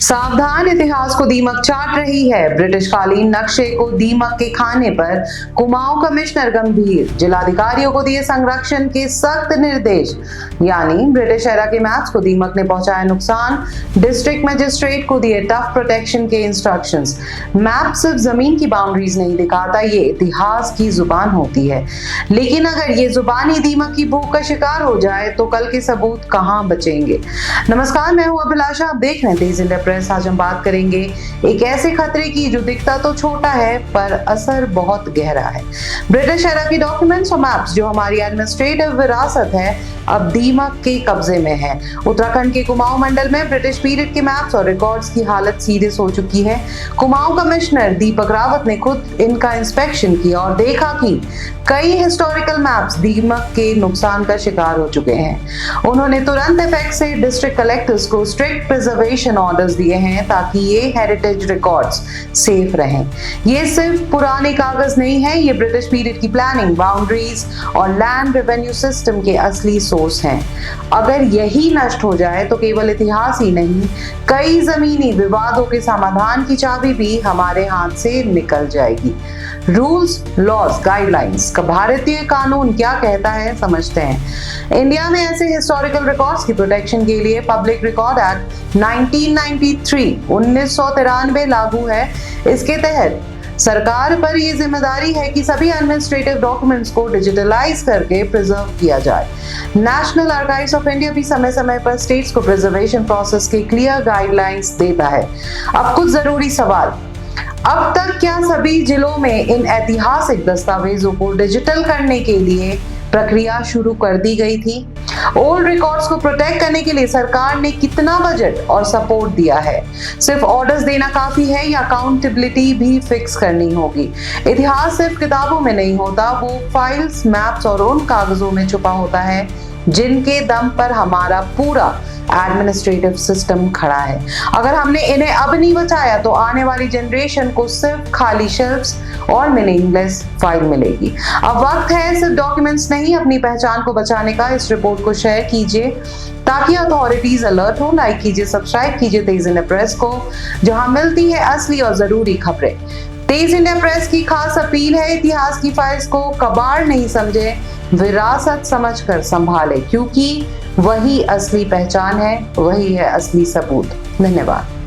सावधान, इतिहास को दीमक चाट रही है। ब्रिटिशकालीन नक्शे को दीमक के खाने पर कुमाऊं कमिश्नर गंभीर, जिलाधिकारियों को दिए संरक्षण के सख्त निर्देश। यानी ब्रिटिश एरा के मैप्स को दीमक ने पहुंचाया नुकसान, डिस्ट्रिक्ट मजिस्ट्रेट को दिए टफ प्रोटेक्शन के इंस्ट्रक्शंस। मैप सिर्फ जमीन की बाउंड्रीज नहीं दिखाता, ये इतिहास की जुबान होती है। लेकिन अगर ये जुबानी दीमक की भूख का शिकार हो जाए तो कल के सबूत कहां बचेंगे। नमस्कार, मैं हूं अभिलाषा, आप देख रहे हैं तेज इंडिया प्रेस। आज हम बात करेंगे एक ऐसे खतरे की जो दिखता तो छोटा है पर असर बहुत गहरा है। ब्रिटिश एरा की डॉक्यूमेंट्स और मैप्स जो हमारी एडमिनिस्ट्रेटिव विरासत है अब दीमक के कब्जे में है। उत्तराखंड के कुमाऊं मंडल में ब्रिटिश पीरियड के मैप्स और रिकॉर्ड्स की हालत सीरियस हो चुकी है। कुमाऊं कमिश्नर दीपक रावत ने खुद इनका इंस्पेक्शन किया और देखा कि कई हिस्टोरिकल मैप्स दीमक के नुकसान का शिकार हो चुके हैं। उन्होंने तुरंत इफेक्ट से डिस्ट्रिक्ट कलेक्टर्स को स्ट्रिक्ट प्रिजर्वेशन ऑर्डर्स दिए हैं ताकि ये हेरिटेज रिकॉर्ड्स सेफ रहें। ये सिर्फ पुराने कागज नहीं है, ये ब्रिटिश पीरियड की प्लानिंग, बाउंड्रीज और लैंड रेवेन्यू सिस्टम के असली सोर्स हैं। अगर यही नष्ट हो जाए तो केवल इतिहास ही नहीं, कई जमीनी विवादों के समाधान की चाबी भी हमारे हाथ से निकल जाएगी। रूल्स, लॉज, गाइडलाइंस का भारतीय कानून क्या कहता है, समझते हैं। इंडिया में ऐसे हिस्टोरिकल रिकॉर्ड्स की प्रोटेक्शन के लिए पब्लिक रिकॉर्ड एक्ट 1993 लागू है। इसके तहत सरकार पर यह जिम्मेदारी है कि सभी एडमिनिस्ट्रेटिव डॉक्यूमेंट्स को डिजिटलाइज करके प्रिजर्व किया जाए। नेशनल आर्काइव्स ऑफ इंडिया भी समय समय पर स्टेट्स को प्रिजर्वेशन प्रोसेस के क्लियर गाइडलाइंस देता है। अब कुछ जरूरी सवाल। अब तक क्या सभी जिलों में इन ऐतिहासिक दस्तावेजों को डिजिटल करने के लिए प्रक्रिया शुरू कर दी गई थी? ओल्ड रिकॉर्ड्स को प्रोटेक्ट करने के लिए सरकार ने कितना बजट और सपोर्ट दिया है? सिर्फ ऑर्डर्स देना काफी है या अकाउंटेबिलिटी भी फिक्स करनी होगी? इतिहास सिर्फ किताबों में नहीं होता, वो फाइल्स, मैप्स और उन कागजों में छुपा होता है जिनके दम पर हमारा पूरा एडमिनिस्ट्रेटिव सिस्टम खड़ा है। अगर हमने इन्हें अब नहीं बचाया तो आने वाली जनरेशन को सिर्फ खाली शेल्फ्स और मीनिंगलेस फाइल मिलेगी। अब वक्त है सिर्फ डॉक्यूमेंट्स नहीं, अपनी पहचान को बचाने का। इस रिपोर्ट को शेयर कीजिए ताकि अथॉरिटीज अलर्ट हो। लाइक कीजिए, सब्सक्राइब कीजिए तेज इंडिया प्रेस को, जहां मिलती है असली और जरूरी खबरें। तेज इंडिया प्रेस की खास अपील है, इतिहास की फाइल्स को कबाड़ नहीं समझे, विरासत समझकर संभाले, क्योंकि वही असली पहचान है, वही है असली सबूत। धन्यवाद।